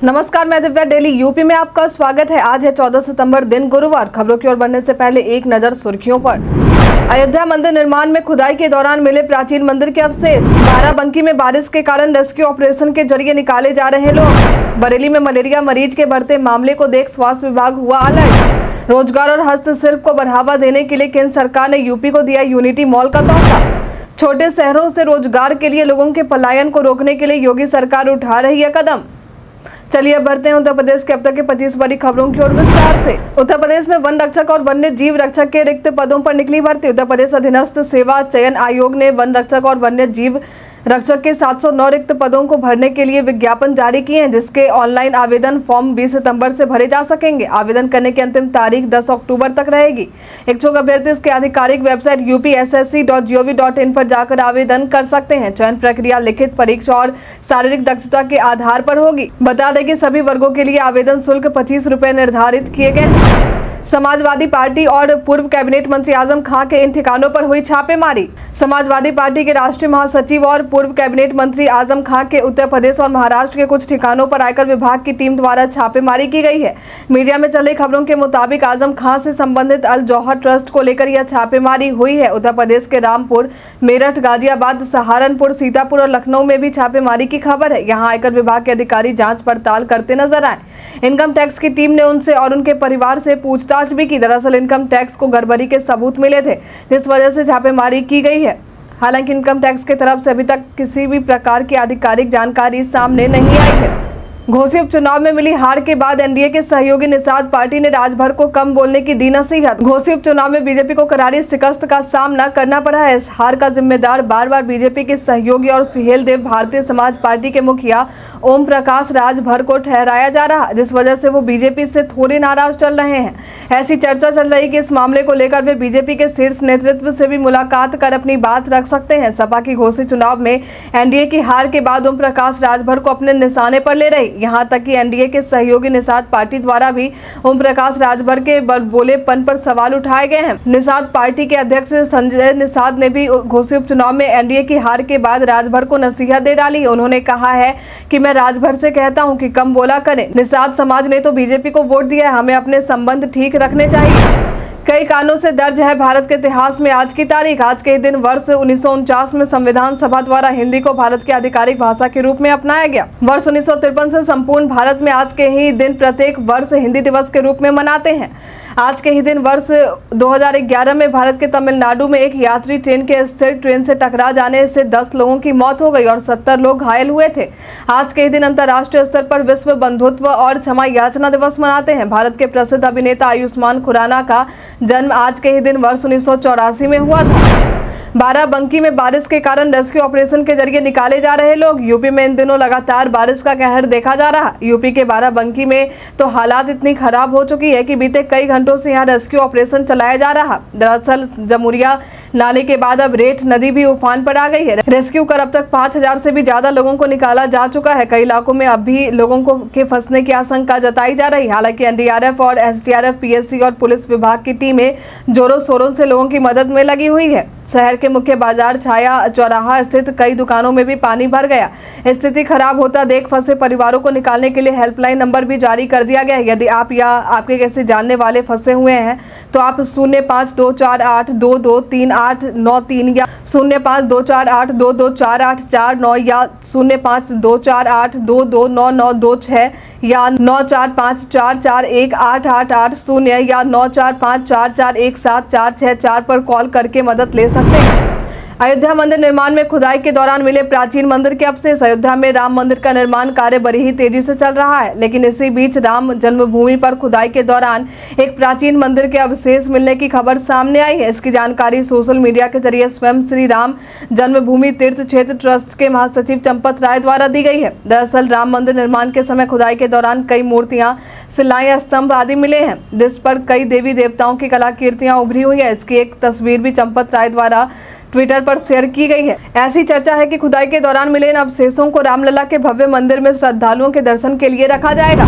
नमस्कार, मैं Divya. Daily UP में आपका स्वागत है। आज है 14 सितंबर, दिन गुरुवार। खबरों की ओर बढ़ने से पहले एक नजर सुर्खियों पर। अयोध्या मंदिर निर्माण में खुदाई के दौरान मिले प्राचीन मंदिर के अवशेष। बाराबंकी में बारिश के कारण रेस्क्यू ऑपरेशन के जरिए निकाले जा रहे लोग। बरेली में मलेरिया मरीज के बढ़ते मामले को देख स्वास्थ्य विभाग हुआ अलर्ट। रोजगार और हस्तशिल्प को बढ़ावा देने के लिए केंद्र सरकार ने यूपी को दिया यूनिटी मॉल का तोहफा। छोटे शहरों से रोजगार के लिए लोगों के पलायन को रोकने के लिए योगी सरकार उठा रही है कदम। चलिए अब बढ़ते हैं उत्तर प्रदेश के अब तक के 25 बड़ी खबरों की ओर विस्तार से। उत्तर प्रदेश में वन रक्षक और वन्य जीव रक्षक के रिक्त पदों पर निकली भर्ती। उत्तर प्रदेश अधीनस्थ सेवा चयन आयोग ने वन रक्षक और वन्य जीव रक्षक के 709 रिक्त पदों को भरने के लिए विज्ञापन जारी किए हैं, जिसके ऑनलाइन आवेदन फॉर्म 20 सितंबर से भरे जा सकेंगे। आवेदन करने की अंतिम तारीख 10 अक्टूबर तक रहेगी। इच्छुक अभ्यर्थी इसके आधिकारिक वेबसाइट upssc.gov.in पर जाकर आवेदन कर सकते हैं। चयन प्रक्रिया लिखित परीक्षा और शारीरिक दक्षता के आधार पर होगी। बता दें कि सभी वर्गों के लिए आवेदन शुल्क 25 रुपए निर्धारित किए गए हैं। समाजवादी पार्टी और पूर्व कैबिनेट मंत्री आजम खां के इन ठिकानों पर हुई छापेमारी। समाजवादी पार्टी के राष्ट्रीय महासचिव और पूर्व कैबिनेट मंत्री आजम खां के उत्तर प्रदेश और महाराष्ट्र के कुछ ठिकानों पर आयकर विभाग की टीम द्वारा छापेमारी की गई है। मीडिया में चल रही खबरों के मुताबिक आजम खां से संबंधित अल जौहर ट्रस्ट को लेकर यह छापेमारी हुई है। उत्तर प्रदेश के रामपुर, मेरठ, गाजियाबाद, सहारनपुर, सीतापुर और लखनऊ में भी छापेमारी की खबर है। यहाँ आयकर विभाग के अधिकारी जाँच पड़ताल करते नजर आए। इनकम टैक्स की टीम ने उनसे और उनके परिवार से पूछताछ भी की। दरअसल इनकम टैक्स को गड़बड़ी के सबूत मिले थे, जिस वजह से छापेमारी की गई है। हालांकि इनकम टैक्स की तरफ से अभी तक किसी भी प्रकार की आधिकारिक जानकारी सामने नहीं आई है। घोसी उपचुनाव में मिली हार के बाद एनडीए के सहयोगी निषाद पार्टी ने राजभर को कम बोलने की दी नसीहत। घोसी उपचुनाव में बीजेपी को करारी शिकस्त का सामना करना पड़ा है। इस हार का जिम्मेदार बार बार बीजेपी के सहयोगी और सुहेलदेव भारतीय समाज पार्टी के मुखिया ओम प्रकाश राजभर को ठहराया जा रहा, जिस वजह से वो बीजेपी से थोड़े नाराज चल रहे हैं। ऐसी चर्चा चल रही कि इस मामले को लेकर वे बीजेपी के शीर्ष नेतृत्व से भी मुलाकात कर अपनी बात रख सकते हैं। सपा की घोसी चुनाव में एनडीए की हार के बाद ओम प्रकाश राजभर को अपने निशाने पर ले रही। यहां तक कि एनडीए के सहयोगी निषाद पार्टी द्वारा भी ओम प्रकाश राजभर के बड़बोलेपन पर सवाल उठाए गए हैं। निषाद पार्टी के अध्यक्ष संजय निषाद ने भी घोसी उपचुनाव में एनडीए की हार के बाद राजभर को नसीहत दे डाली। उन्होंने कहा है कि मैं राजभर से कहता हूं कि कम बोला करें। निषाद समाज ने तो बीजेपी को वोट दिया है, हमें अपने संबंध ठीक रखने चाहिए। कई कारणों से दर्ज है भारत के इतिहास में आज की तारीख। आज के दिन वर्ष 1949 में संविधान सभा द्वारा हिंदी को भारत की आधिकारिक भाषा के रूप में अपनाया गया। वर्ष 1953 से संपूर्ण भारत में आज के ही दिन प्रत्येक वर्ष हिंदी दिवस के रूप में मनाते हैं। आज के ही दिन वर्ष 2011 में भारत के तमिलनाडु में एक यात्री ट्रेन के स्थिर ट्रेन से टकरा जाने से 10 लोगों की मौत हो गई और 70 लोग घायल हुए थे। आज के ही दिन अंतर्राष्ट्रीय स्तर पर विश्व बंधुत्व और क्षमा याचना दिवस मनाते हैं। भारत के प्रसिद्ध अभिनेता आयुष्मान खुराना का जन्म आज के ही दिन वर्ष 1984 में हुआ था। बाराबंकी में बारिश के कारण रेस्क्यू ऑपरेशन के जरिए निकाले जा रहे लोग। यूपी में इन दिनों लगातार बारिश का कहर देखा जा रहा है। यूपी के बाराबंकी में तो हालात इतनी खराब हो चुकी है कि बीते कई घंटों से यहाँ रेस्क्यू ऑपरेशन चलाया जा रहा। दरअसल जमुरिया नाले के बाद अब रेठ नदी भी उफान पर आ गई है। रेस्क्यू कर अब तक 5000 से भी ज्यादा लोगों को निकाला जा चुका है। कई इलाकों में अब भी लोगों को के फंसने की आशंका जताई जा रही है। हालांकि एनडीआरएफ और एसडीआरएफ, पीएससी और पुलिस विभाग की टीमें जोरों शोरों से लोगों की मदद में लगी हुई है। शहर के मुख्य बाजार छाया चौराहा स्थित कई दुकानों में भी पानी भर गया। स्थिति खराब होता देख फंसे परिवारों को निकालने के लिए हेल्पलाइन नंबर भी जारी कर दिया गया है। यदि आप या आपके किसी जानने वाले फंसे हुए हैं तो आप 0524822389 या 0524822489 या 052482299926 या 9454418880 या 9454417464 पर कॉल करके मदद ले सकते हैं। अयोध्या मंदिर निर्माण में खुदाई के दौरान मिले प्राचीन मंदिर के अवशेष। अयोध्या में राम मंदिर का निर्माण कार्य बड़ी ही तेजी से चल रहा है, लेकिन इसी बीच राम जन्मभूमि पर खुदाई के दौरान एक प्राचीन मंदिर के अवशेष मिलने की खबर सामने आई है। इसकी जानकारी सोशल मीडिया के जरिए स्वयं श्री राम जन्मभूमि तीर्थ क्षेत्र ट्रस्ट के महासचिव चंपत राय द्वारा दी गई है। दरअसल राम मंदिर निर्माण के समय खुदाई के दौरान कई मूर्तियां, शिलाएं, स्तंभ आदि मिले हैं, जिस पर कई देवी देवताओं की कलाकृतियां उभरी हुई है। इसकी एक तस्वीर भी चंपत राय द्वारा ट्विटर पर शेयर की गई है। ऐसी चर्चा है कि खुदाई के दौरान मिले इन अवशेषों को रामलला के भव्य मंदिर में श्रद्धालुओं के दर्शन के लिए रखा जाएगा।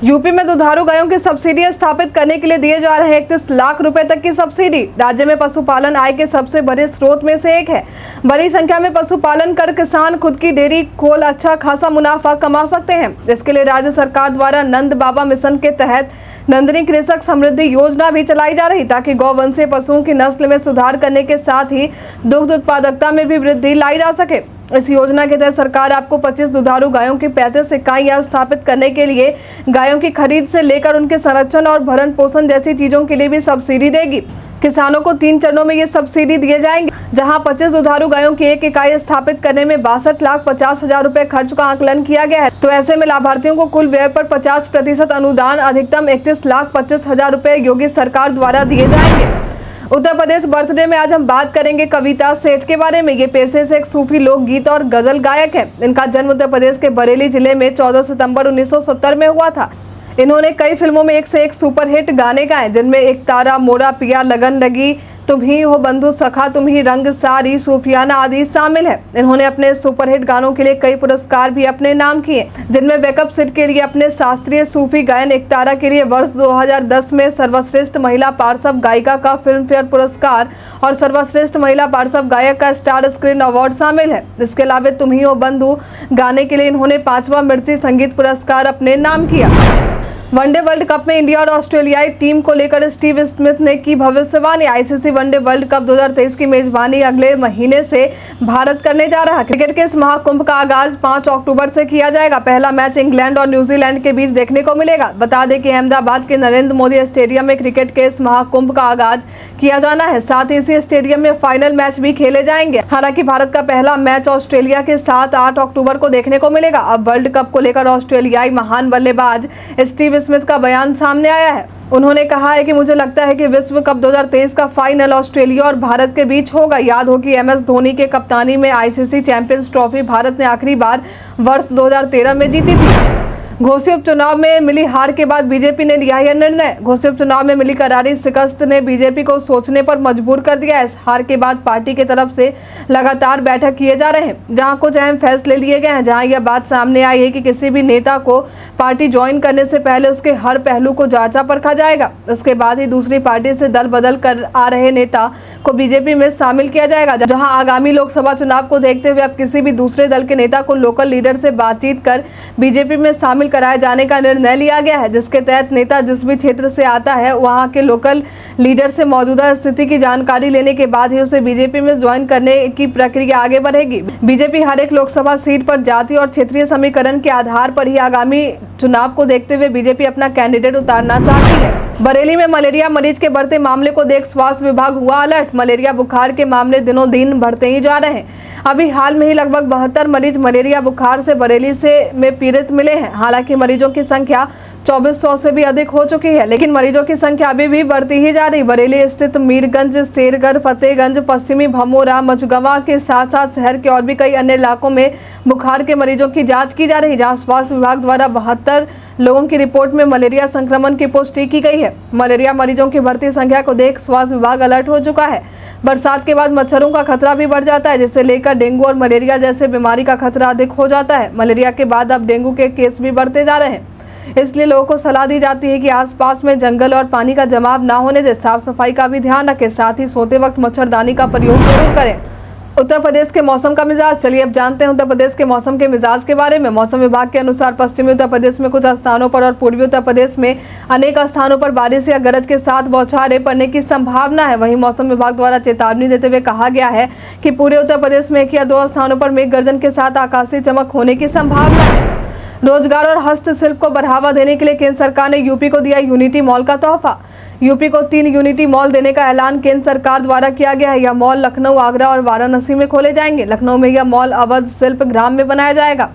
यूपी में दुधारू गायों की सब्सिडी स्थापित करने के लिए दिए जा रहे 31 लाख रुपए तक की सब्सिडी राज्य में पशुपालन आय के सबसे बड़े स्रोत में से एक है। बड़ी संख्या में पशुपालन कर किसान खुद की डेयरी खोल अच्छा खासा मुनाफा कमा सकते हैं। इसके लिए राज्य सरकार द्वारा नंद बाबा मिशन के तहत नंदिनी कृषक समृद्धि योजना भी चलाई जा रही, ताकि गौवंशीय पशुओं की नस्ल में सुधार करने के साथ ही दुग्ध उत्पादकता में भी वृद्धि लाई जा सके। इस योजना के तहत सरकार आपको 25 दुधारू गायों की 35 इकाइयां स्थापित करने के लिए गायों की खरीद से लेकर उनके संरक्षण और भरण पोषण जैसी चीजों के लिए भी सब्सिडी देगी। किसानों को 3 चरणों में ये सब्सिडी दिए जाएंगे, जहां 25 दुधारू गायों की एक इकाई स्थापित करने में 62,50,000 रुपए खर्च का आकलन किया गया है। तो ऐसे में लाभार्थियों को कुल व्यय पर 50% अनुदान अधिकतम 31,25,000 रुपए योगी सरकार द्वारा दिए जाएंगे। उत्तर प्रदेश बर्थडे में आज हम बात करेंगे कविता सेठ के बारे में। ये पेशे से एक सूफी लोकगीत और गजल गायक हैं। इनका जन्म उत्तर प्रदेश के बरेली जिले में 14 सितंबर 1970 में हुआ था। इन्होंने कई फिल्मों में एक से एक सुपरहिट गाने गाए, जिनमें एक तारा, मोरा पिया, लगन लगी, तुम ही हो बंधु सखा, तुम ही रंग सारी, सूफियाना आदि शामिल है। इन्होंने अपने सुपरहिट गानों के लिए कई पुरस्कार भी अपने नाम किए, जिनमें बैकअप सिट के लिए अपने शास्त्रीय सूफी गायन एक तारा के लिए वर्ष 2010 में सर्वश्रेष्ठ महिला पार्श्व गायिका का फिल्म फेयर पुरस्कार और सर्वश्रेष्ठ महिला पार्श्व गायक का स्टार स्क्रीन अवार्ड शामिल है। इसके अलावा तुम ही हो बंधु गाने के लिए इन्होंने 5वां मिर्ची संगीत पुरस्कार अपने नाम किया। वनडे वर्ल्ड कप में इंडिया और ऑस्ट्रेलियाई टीम को लेकर स्टीव स्मिथ ने की भविष्यवाणी। आईसीसी वनडे वर्ल्ड कप 2023 की मेजबानी अगले महीने से भारत करने जा रहा है। क्रिकेट के इस महाकुंभ का आगाज 5 अक्टूबर से किया जाएगा। पहला मैच इंग्लैंड और न्यूजीलैंड के बीच देखने को मिलेगा। बता दें कि अहमदाबाद के नरेंद्र मोदी स्टेडियम में क्रिकेट के इस महाकुंभ का आगाज किया जाना है। साथ ही इसी स्टेडियम में फाइनल मैच भी खेले जाएंगे। हालांकि भारत का पहला मैच ऑस्ट्रेलिया के साथ 8 अक्टूबर को देखने को मिलेगा। अब वर्ल्ड कप को लेकर ऑस्ट्रेलियाई महान बल्लेबाज स्टीव स्मिथ का बयान सामने आया है। उन्होंने कहा है कि मुझे लगता है कि विश्व कप 2023 का फाइनल ऑस्ट्रेलिया और भारत के बीच होगा। याद हो कि एमएस धोनी के कप्तानी में आईसीसी चैंपियंस ट्रॉफी भारत ने आखिरी बार वर्ष 2013 में जीती थी। घोसी उपचुनाव में मिली हार के बाद बीजेपी ने लिया यह निर्णय। घोसी उपचुनाव में मिली करारी शिकस्त ने बीजेपी को सोचने पर मजबूर कर दिया। इस हार के बाद पार्टी की तरफ से लगातार बैठक किए जा रहे हैं, जहां कुछ अहम फैसले लिए गए हैं। जहां यह बात सामने आई है कि किसी भी नेता को पार्टी ज्वाइन करने से पहले उसके हर पहलू को जांचा परखा जाएगा। उसके बाद ही दूसरी पार्टी से दल बदल कर आ रहे नेता को बीजेपी में शामिल किया जाएगा। जहां आगामी लोकसभा चुनाव को देखते हुए अब किसी भी दूसरे दल के नेता को लोकल लीडर से बातचीत कर बीजेपी में शामिल कराए जाने का निर्णय लिया गया है, जिसके तहत नेता जिस भी क्षेत्र से आता है वहां के लोकल लीडर से मौजूदा स्थिति की जानकारी लेने के बाद ही उसे बीजेपी में ज्वाइन करने की प्रक्रिया आगे बढ़ेगी। बीजेपी हर एक लोकसभा सीट पर जाति और क्षेत्रीय समीकरण के आधार पर ही आगामी चुनाव को देखते हुए बीजेपी अपना कैंडिडेट उतारना चाहती है। बरेली में मलेरिया मरीज के बढ़ते मामले को देख स्वास्थ्य विभाग हुआ अलर्ट। मलेरिया बुखार के मामले दिनों दिन बढ़ते ही जा रहे हैं। अभी हाल में ही लगभग 72 मरीज मलेरिया बुखार से बरेली में पीड़ित मिले हैं। हालांकि मरीजों की संख्या 2400 से भी अधिक हो चुकी है, लेकिन मरीजों की संख्या अभी भी बढ़ती ही जा रही। बरेली स्थित मीरगंज, शेरगढ़, फतेहगंज, पश्चिमी भमोरा, मझगवां के साथ साथ शहर के और भी कई अन्य इलाकों में बुखार के मरीजों की जांच की जा रही, जहां स्वास्थ्य विभाग द्वारा 72 लोगों की रिपोर्ट में मलेरिया संक्रमण की पुष्टि की गई है। मलेरिया मरीजों की बढ़ती संख्या को देख स्वास्थ्य विभाग अलर्ट हो चुका है। बरसात के बाद मच्छरों का खतरा भी बढ़ जाता है, जिससे लेकर डेंगू और मलेरिया जैसे बीमारी का खतरा अधिक हो जाता है। मलेरिया के बाद अब डेंगू के केस भी बढ़ते जा रहे हैं। इसलिए लोगों को सलाह दी जाती है कि आसपास में जंगल और पानी का जमाव ना होने दें। साफ सफाई का भी ध्यान रखें, साथ ही सोते वक्त मच्छरदानी का प्रयोग जरूर करें। उत्तर प्रदेश के मौसम का मिजाज, चलिए अब जानते हैं उत्तर प्रदेश के मौसम के मिजाज के बारे में। मौसम विभाग के अनुसार पश्चिमी उत्तर प्रदेश में कुछ स्थानों पर और पूर्वी उत्तर प्रदेश में अनेक स्थानों पर बारिश या गरज के साथ बौछारें पड़ने की संभावना है। वहीं मौसम विभाग द्वारा चेतावनी देते हुए कहा गया है कि पूरे उत्तर प्रदेश में 1 या 2 स्थानों पर मेघ गर्जन के साथ आकाशीय चमक होने की संभावना है। रोजगार और हस्तशिल्प को बढ़ावा देने के लिए केंद्र सरकार ने यूपी को दिया यूनिटी मॉल का तोहफा। यूपी को 3 यूनिटी मॉल देने का ऐलान केंद्र सरकार द्वारा किया गया है। यह मॉल लखनऊ, आगरा और वाराणसी में खोले जाएंगे। लखनऊ में यह मॉल अवध शिल्प ग्राम में बनाया जाएगा।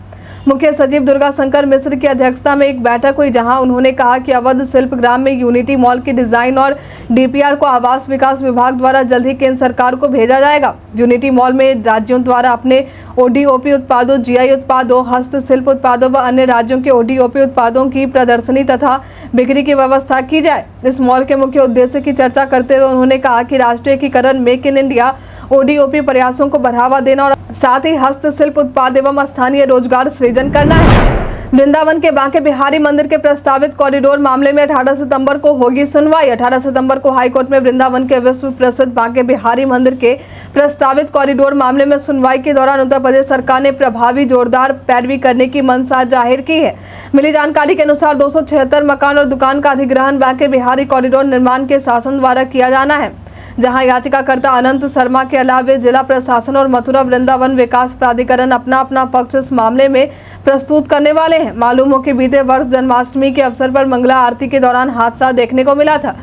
मुख्य सचिव दुर्गा शंकर मिश्र की अध्यक्षता में एक बैठक हुई, जहां उन्होंने कहा कि अवध शिल्प ग्राम में यूनिटी मॉल की डिजाइन और डीपीआर को आवास विकास विभाग द्वारा जल्द ही केंद्र सरकार को भेजा जाएगा। यूनिटी मॉल में राज्यों द्वारा अपने ओडीओपी उत्पादों, जीआई उत्पादों, हस्तशिल्प उत्पादों व अन्य राज्यों के ओडीओपी उत्पादों की प्रदर्शनी तथा बिक्री की व्यवस्था की जाए। इस मॉल के मुख्य उद्देश्य की चर्चा करते हुए उन्होंने कहा कि राष्ट्रीयकरण, मेक इन इंडिया, ओडीओपी प्रयासों को बढ़ावा देना और साथ ही हस्तशिल्प उत्पाद एवं स्थानीय रोजगार सृजन करना है। वृंदावन के बांके बिहारी मंदिर के प्रस्तावित कॉरिडोर मामले में 18 सितंबर को होगी सुनवाई। 18 सितंबर को हाईकोर्ट में वृंदावन के विश्व प्रसिद्ध बांके बिहारी मंदिर के प्रस्तावित कॉरिडोर मामले में सुनवाई के दौरान उत्तर प्रदेश सरकार ने प्रभावी जोरदार पैरवी करने की मंशा जाहिर की है। मिली जानकारी के अनुसार 276 मकान और दुकान का अधिग्रहण बांके बिहारी कॉरिडोर निर्माण के शासन द्वारा किया जाना है, जहां याचिकाकर्ता अनंत शर्मा के अलावे जिला प्रशासन और मथुरा वृंदावन विकास प्राधिकरण अपना अपना पक्ष इस मामले में प्रस्तुत करने वाले हैं। मालूम हो कि बीते वर्ष जन्माष्टमी के अवसर पर मंगला आरती के दौरान हादसा देखने को मिला था,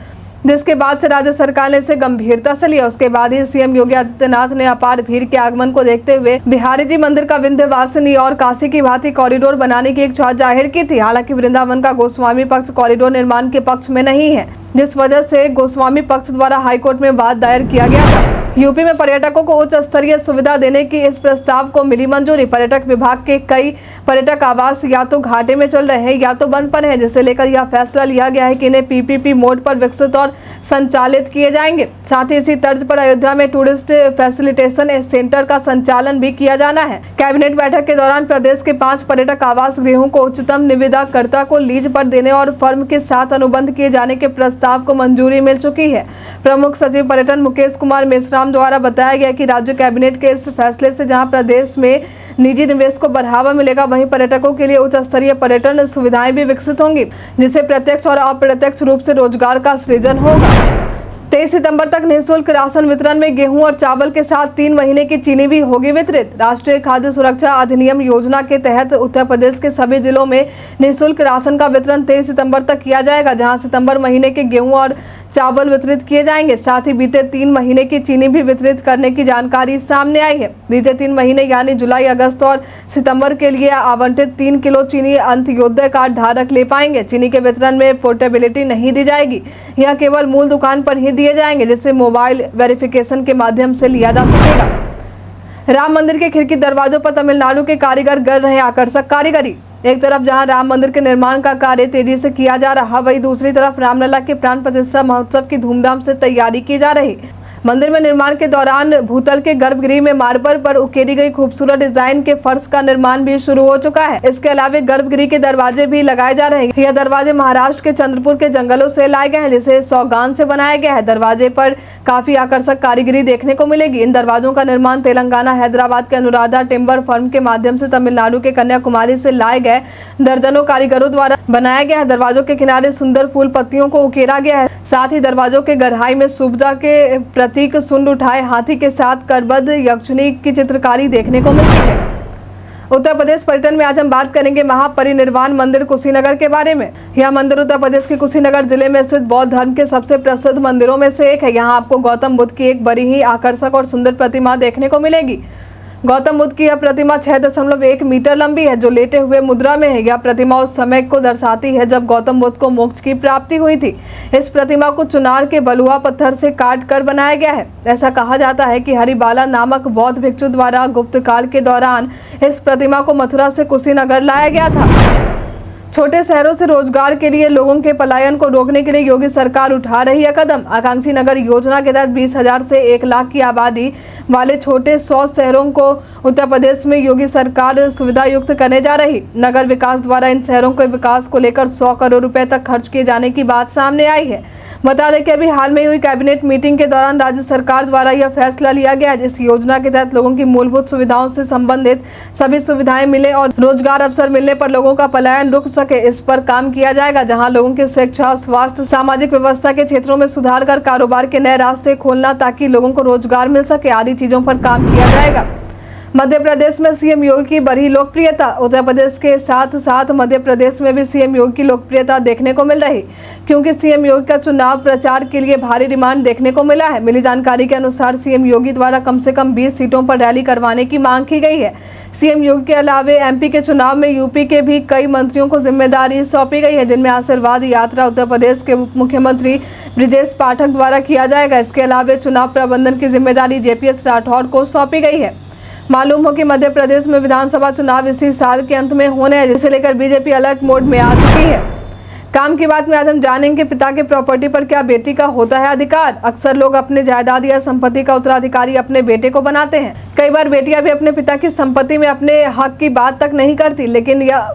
जिसके बाद से राज्य सरकार ने इसे गंभीरता से लिया। उसके बाद ही सीएम योगी आदित्यनाथ ने अपार भीड़ के आगमन को देखते हुए बिहारी जी मंदिर का विंध्यवासिनी और काशी की भांति कॉरिडोर बनाने की इच्छा जाहिर की थी। हालांकि वृंदावन का गोस्वामी पक्ष कॉरिडोर निर्माण के पक्ष में नहीं है, जिस वजह से गोस्वामी पक्ष द्वारा हाईकोर्ट में वाद दायर किया गया था। यूपी में पर्यटकों को उच्च स्तरीय सुविधा देने की इस प्रस्ताव को मिली मंजूरी। पर्यटक विभाग के कई पर्यटक आवास या तो घाटे में चल रहे हैं या तो बंद पड़े हैं, जिसे लेकर यह फैसला लिया गया है कि इन्हें पीपीपी मोड पर विकसित और संचालित किए जाएंगे। साथ ही इसी तर्ज पर अयोध्या में टूरिस्ट फैसिलिटेशन सेंटर का संचालन भी किया जाना है। कैबिनेट बैठक के दौरान प्रदेश के 5 पर्यटक आवास गृहों को उच्चतम निविदाकर्ता को लीज पर देने और फर्म के साथ अनुबंध किए जाने के प्रस्ताव को मंजूरी मिल चुकी है। प्रमुख सचिव पर्यटन मुकेश कुमार मेश्राम द्वारा बताया गया कि राज्य कैबिनेट के इस फैसले से जहां प्रदेश में निजी निवेश को बढ़ावा मिलेगा, वहीं पर्यटकों के लिए उच्च स्तरीय पर्यटन सुविधाएं भी विकसित होंगी, जिससे प्रत्यक्ष और अप्रत्यक्ष रूप से रोजगार का सृजन होगा। 23 सितंबर तक निःशुल्क राशन वितरण में गेहूं और चावल के साथ 3 महीने की चीनी भी होगी वितरित। राष्ट्रीय खाद्य सुरक्षा अधिनियम योजना के तहत उत्तर प्रदेश के सभी जिलों में निःशुल्क राशन का वितरण 23 सितंबर तक किया जाएगा, जहां सितंबर महीने के गेहूं और चावल वितरित किए जाएंगे। साथ ही बीते 3 महीने की चीनी भी वितरित करने की जानकारी सामने आई है। बीते 3 महीने यानी जुलाई, अगस्त और सितंबर के लिए आवंटित 3 किलो चीनी अंत्योदय कार्ड धारक ले पाएंगे। चीनी के वितरण में पोर्टेबिलिटी नहीं दी जाएगी, यह केवल मूल दुकान पर ही दिए जाएंगे, जिससे मोबाइल वेरिफिकेशन के माध्यम से लिया जा सकेगा। राम मंदिर के खिड़की दरवाजों पर तमिलनाडु के कारीगर कर रहे आकर्षक कारीगरी। एक तरफ जहां राम मंदिर के निर्माण का कार्य तेजी से किया जा रहा, वहीं दूसरी तरफ रामलला के प्राण प्रतिष्ठा महोत्सव की धूमधाम से तैयारी की जा रही। मंदिर में निर्माण के दौरान भूतल के गर्भगृह में मार्बल पर उकेरी गई खूबसूरत डिजाइन के फर्श का निर्माण भी शुरू हो चुका है। इसके अलावा गर्भगृह के दरवाजे भी लगाए जा रहे हैं। यह दरवाजे महाराष्ट्र के चंद्रपुर के जंगलों से लाए गए हैं, जिसे सौगान से बनाया गया है। दरवाजे पर काफी आकर्षक कारीगरी देखने को मिलेगी। इन दरवाजों का निर्माण तेलंगाना, हैदराबाद के अनुराधा टिम्बर फर्म के माध्यम से तमिलनाडु के कन्याकुमारी से लाए गए दर्जनों कारीगरों द्वारा बनाया गया है। दरवाजों के किनारे सुंदर फूल पत्तियों को उकेरा गया है। साथ ही दरवाजों के गहराई में सुविधा के प्रतीक सुंड उठाए हाथी के साथ करबद्ध यक्षिणी की चित्रकारी देखने को मिलती है। उत्तर प्रदेश पर्यटन में आज हम बात करेंगे महापरिनिर्वाण मंदिर कुशीनगर के बारे में। यह मंदिर उत्तर प्रदेश के कुशीनगर जिले में स्थित बौद्ध धर्म के सबसे प्रसिद्ध मंदिरों में से एक है। यहाँ आपको गौतम बुद्ध की एक बड़ी ही आकर्षक और सुंदर प्रतिमा देखने को मिलेगी। गौतम बुद्ध की यह प्रतिमा 6.1 मीटर लंबी है, जो लेटे हुए मुद्रा में है। यह प्रतिमा उस समय को दर्शाती है जब गौतम बुद्ध को मोक्ष की प्राप्ति हुई थी। इस प्रतिमा को चुनार के बलुआ पत्थर से काट कर बनाया गया है। ऐसा कहा जाता है कि हरिबाला नामक बौद्ध भिक्षु द्वारा गुप्त काल के दौरान इस प्रतिमा को मथुरा से कुशीनगर लाया गया था। छोटे शहरों से रोजगार के लिए लोगों के पलायन को रोकने के लिए योगी सरकार उठा रही है कदम। आकांक्षी नगर योजना के तहत 20,000 से 1 लाख की आबादी वाले छोटे 100 शहरों को उत्तर प्रदेश में योगी सरकार सुविधा युक्त करने जा रही। नगर विकास द्वारा इन शहरों के विकास को लेकर 100 करोड़ रुपए तक खर्च किए जाने की बात सामने आई है। बता दें कि अभी हाल में हुई कैबिनेट मीटिंग के दौरान राज्य सरकार द्वारा यह फैसला लिया गया है। इस योजना के तहत लोगों की मूलभूत सुविधाओं से संबंधित सभी सुविधाएं मिले और रोजगार अवसर मिलने पर लोगों का पलायन रुक सके, इस पर काम किया जाएगा। जहां लोगों की शिक्षा, स्वास्थ्य, सामाजिक व्यवस्था के क्षेत्रों में सुधार कर कारोबार के नए रास्ते खोलना ताकि लोगों को रोजगार मिल सके आदि चीजों पर काम किया जाएगा। मध्य प्रदेश में सीएम योगी की बढ़ी लोकप्रियता। उत्तर प्रदेश के साथ साथ मध्य प्रदेश में भी सीएम योगी की लोकप्रियता देखने को मिल रही, क्योंकि सीएम योगी का चुनाव प्रचार के लिए भारी डिमांड देखने को मिला है। मिली जानकारी के अनुसार सीएम योगी द्वारा कम से कम 20 सीटों पर रैली करवाने की मांग की गई है। सीएम योगी के अलावे एमपी के चुनाव में यूपी के भी कई मंत्रियों को जिम्मेदारी सौंपी गई है, जिनमें आशीर्वाद यात्रा उत्तर प्रदेश के उप मुख्यमंत्री ब्रिजेश पाठक द्वारा किया जाएगा। इसके अलावा चुनाव प्रबंधन की जिम्मेदारी जेपीएस राठौड़ को सौंपी गई है। मालूम हो कि मध्य प्रदेश में विधानसभा चुनाव इसी साल के अंत में होने हैं, जिसे लेकर बीजेपी अलर्ट मोड में आ चुकी है। काम की बात में आज हम जानेंगे पिता के प्रॉपर्टी पर क्या बेटी का होता है अधिकार। अक्सर लोग अपने जायदाद या संपत्ति का उत्तराधिकारी अपने बेटे को बनाते हैं। कई बार बेटियां भी अपने पिता की संपत्ति में अपने हक की बात तक नहीं करती, लेकिन यह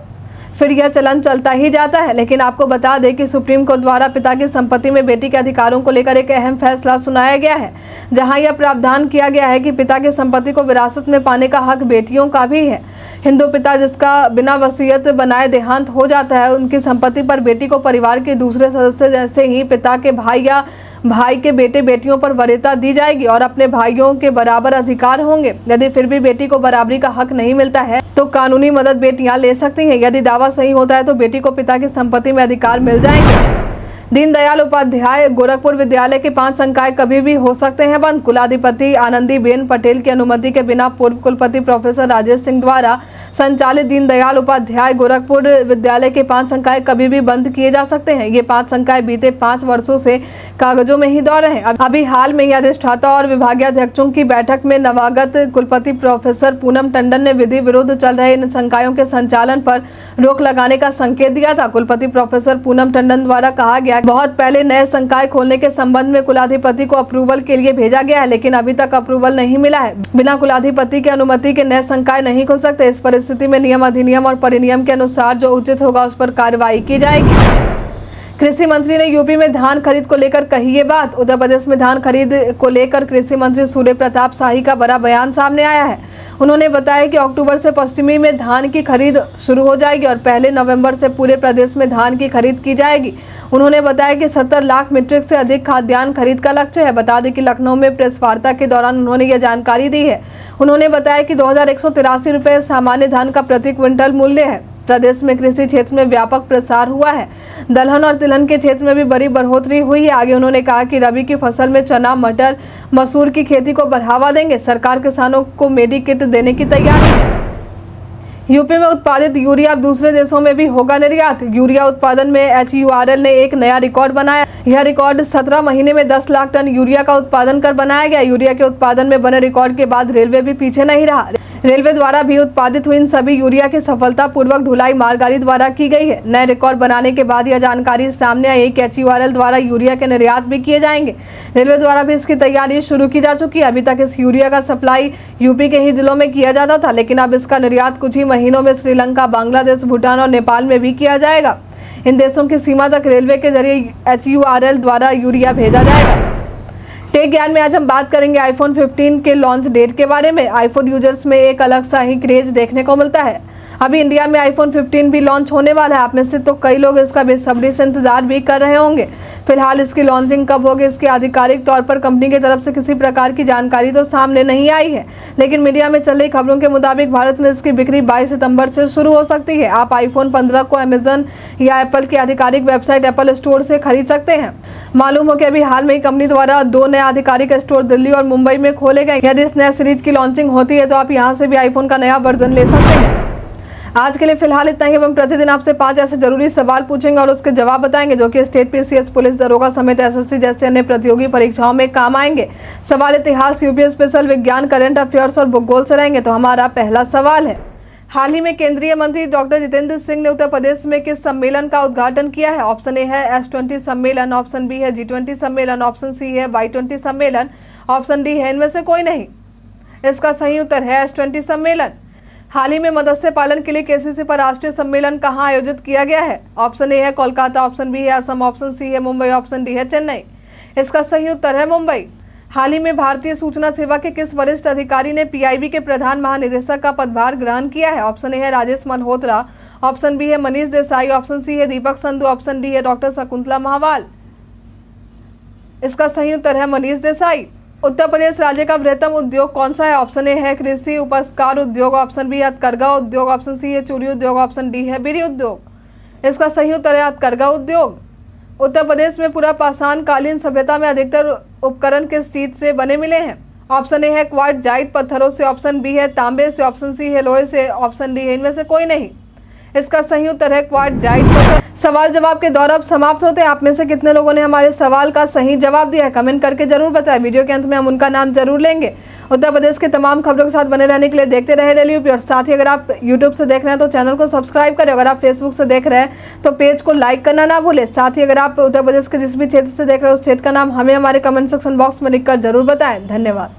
फिर यह चलन चलता ही जाता है। लेकिन आपको बता दें कि सुप्रीम कोर्ट द्वारा पिता की संपत्ति में बेटी के अधिकारों को लेकर एक अहम फैसला सुनाया गया है, जहां यह प्रावधान किया गया है कि पिता की संपत्ति को विरासत में पाने का हक बेटियों का भी है। हिंदू पिता जिसका बिना वसीयत बनाए देहांत हो जाता है, उनकी संपत्ति पर बेटी को परिवार के दूसरे सदस्य जैसे ही पिता के भाई या भाई के बेटे बेटियों पर वरीयता दी जाएगी और अपने भाइयों के बराबर अधिकार होंगे। यदि फिर भी बेटी को बराबरी का हक नहीं मिलता है तो कानूनी मदद बेटियां ले सकती हैं। यदि दावा सही होता है तो बेटी को पिता की संपत्ति में अधिकार मिल जाएंगे। दीनदयाल उपाध्याय गोरखपुर विद्यालय के 5 संकाय कभी भी हो सकते हैं बंद। कुलाधिपति आनंदीबेन पटेल की अनुमति के बिना पूर्व कुलपति प्रोफेसर राजेश सिंह द्वारा संचालित दीनदयाल उपाध्याय गोरखपुर विद्यालय के 5 संकाय कभी भी बंद किए जा सकते हैं। ये 5 संकाय बीते 5 वर्षों से कागजों में ही दौड़ रहे हैं। अभी हाल में ही अधिष्ठाता और विभागाध्यक्षों की बैठक में नवागत कुलपति प्रोफेसर पूनम टंडन ने विधि विरुद्ध चल रहे इन संकायों के संचालन पर रोक लगाने का संकेत दिया था। कुलपति प्रोफेसर पूनम टंडन द्वारा कहा गया बहुत पहले नए संकाय खोलने के संबंध में कुलाधिपति को अप्रूवल के लिए भेजा गया है, लेकिन अभी तक अप्रूवल नहीं मिला है। बिना कुलाधिपति की अनुमति के नए संकाय नहीं खुल सकते। इस परिस्थिति में नियम अधिनियम और परिनियम के अनुसार जो उचित होगा उस पर कार्रवाई की जाएगी। कृषि मंत्री ने यूपी में धान खरीद को लेकर कही ये बात। उत्तर प्रदेश में धान खरीद को लेकर कृषि मंत्री सूर्य प्रताप शाही का बड़ा बयान सामने आया है। उन्होंने बताया कि अक्टूबर से पश्चिमी में धान की खरीद शुरू हो जाएगी और पहले नवंबर से पूरे प्रदेश में धान की खरीद की जाएगी। उन्होंने बताया कि 70 लाख मीट्रिक से अधिक खाद्यान्न खरीद का लक्ष्य है। बता दें कि लखनऊ में प्रेस वार्ता के दौरान उन्होंने यह जानकारी दी है। उन्होंने बताया कि 2183 रुपये सामान्य धान का प्रति क्विंटल मूल्य है। प्रदेश में कृषि क्षेत्र में व्यापक प्रसार हुआ है। दलहन और तिलहन के क्षेत्र में भी बड़ी बढ़ोतरी हुई है। आगे उन्होंने कहा कि रबी की फसल में चना, मटर, मसूर की खेती को बढ़ावा देंगे। सरकार किसानों को मेडी किट देने की तैयारी है। यूपी में उत्पादित यूरिया अब दूसरे देशों में भी होगा निर्यात। यूरिया उत्पादन में HURL ने एक नया रिकॉर्ड बनाया। यह रिकॉर्ड 17 महीने में 10 लाख टन यूरिया का उत्पादन कर बनाया गया। यूरिया के उत्पादन में बने रिकॉर्ड के बाद रेलवे भी पीछे नहीं रहा। रेलवे द्वारा भी उत्पादित हुई इन सभी यूरिया की सफलतापूर्वक ढुलाई मालगाड़ी द्वारा की गई है। नए रिकॉर्ड बनाने के बाद यह जानकारी सामने आई कि HURL द्वारा यूरिया के निर्यात भी किए जाएंगे। रेलवे द्वारा भी इसकी तैयारी शुरू की जा चुकी है। अभी तक इस यूरिया का सप्लाई यूपी के ही जिलों में किया जाता था, लेकिन अब इसका निर्यात कुछ ही महीनों में श्रीलंका, बांग्लादेश, भूटान और नेपाल में भी किया जाएगा। इन देशों की सीमा तक रेलवे के जरिए HURL द्वारा यूरिया भेजा जाएगा। टेक ज्ञान में आज हम बात करेंगे आईफोन 15 के लॉन्च डेट के बारे में। आईफोन यूजर्स में एक अलग सा ही क्रेज देखने को मिलता है। अभी इंडिया में आईफोन 15 भी लॉन्च होने वाला है। आप में से तो कई लोग इसका बेसब्री से इंतजार भी कर रहे होंगे। फिलहाल इसकी लॉन्चिंग कब होगी, इसकी आधिकारिक तौर पर कंपनी की तरफ से किसी प्रकार की जानकारी तो सामने नहीं आई है, लेकिन मीडिया में चल रही खबरों के मुताबिक भारत में इसकी बिक्री 22 सितंबर से शुरू हो सकती है। आप आईफोन 15 को अमेजन या एप्पल की आधिकारिक वेबसाइट एप्पल स्टोर से खरीद सकते हैं। मालूम हो कि अभी हाल में ही कंपनी द्वारा 2 नए आधिकारिक स्टोर दिल्ली और मुंबई में खोले गए। यदि इस नए सीरीज की लॉन्चिंग होती है तो आप यहाँ से भी आईफोन का नया वर्जन ले सकते हैं। आज के लिए फिलहाल इतना ही। हम प्रतिदिन आपसे 5 ऐसे जरूरी सवाल पूछेंगे और उसके जवाब बताएंगे जो कि स्टेट PCS, पुलिस दरोगा समेत SSC जैसे अन्य प्रतियोगी परीक्षाओं में काम आएंगे। सवाल इतिहास, यूपी स्पेशल, विज्ञान, करंट अफेयर्स और भूगोल से रहेंगे। तो हमारा पहला सवाल है, हाल ही में केंद्रीय मंत्री डॉक्टर जितेंद्र सिंह ने उत्तर प्रदेश में किस सम्मेलन का उद्घाटन किया है? ऑप्शन ए है S20 सम्मेलन, ऑप्शन बी है G20 सम्मेलन, ऑप्शन सी है Y20 सम्मेलन, ऑप्शन डी है इनमें से कोई नहीं। इसका सही उत्तर है S20 सम्मेलन। हाल ही में मत्स्य पालन के लिए KCC पर राष्ट्रीय सम्मेलन कहां आयोजित किया गया है? ऑप्शन ए है कोलकाता, ऑप्शन बी है असम, ऑप्शन सी है मुंबई, ऑप्शन डी है चेन्नई। इसका सही उत्तर है मुंबई। हाल ही में भारतीय सूचना सेवा के किस वरिष्ठ अधिकारी ने PIB के प्रधान महानिदेशक का पदभार ग्रहण किया है? ऑप्शन ए है राजेश मल्होत्रा, ऑप्शन बी है मनीष देसाई, ऑप्शन सी है दीपक संधू, ऑप्शन डी है डॉक्टर शकुंतला महावाल। इसका सही उत्तर है मनीष देसाई। उत्तर प्रदेश राज्य का बृहत्तम उद्योग कौन सा है? ऑप्शन ए है कृषि उपस्कार उद्योग, ऑप्शन बी है हथकरघा उद्योग, ऑप्शन सी है चूड़ी उद्योग, ऑप्शन डी है बीड़ी उद्योग। इसका सही उत्तर है हथकरघा उद्योग। उत्तर प्रदेश में पूरा पाषाण कालीन सभ्यता में अधिकतर उपकरण किस चीज से बने मिले हैं? ऑप्शन ए है क्वार्टजाइट पत्थरों से, ऑप्शन बी है तांबे से, ऑप्शन सी है लोहे से, ऑप्शन डी है इनमें से कोई नहीं। इसका सही उत्तर है क्वार्टजाइट पत्थर। सवाल जवाब के दौर अब समाप्त होते हैं। आप में से कितने लोगों ने हमारे सवाल का सही जवाब दिया है? कमेंट करके जरूर बताएं। वीडियो के अंत में हम उनका नाम जरूर लेंगे। उत्तर प्रदेश के तमाम खबरों के साथ बने रहने के लिए देखते रहे डेली यूपी। और साथ ही अगर आप यूट्यूब से देख रहे हैं तो चैनल को सब्सक्राइब करें। अगर आप फेसबुक से देख रहे हैं तो पेज को लाइक करना ना भूलें। साथ ही अगर आप उत्तर प्रदेश के जिस भी क्षेत्र से देख रहे हैं उस क्षेत्र का नाम हमें हमारे कमेंट सेक्शन बॉक्स में लिखकर जरूर बताएं। धन्यवाद।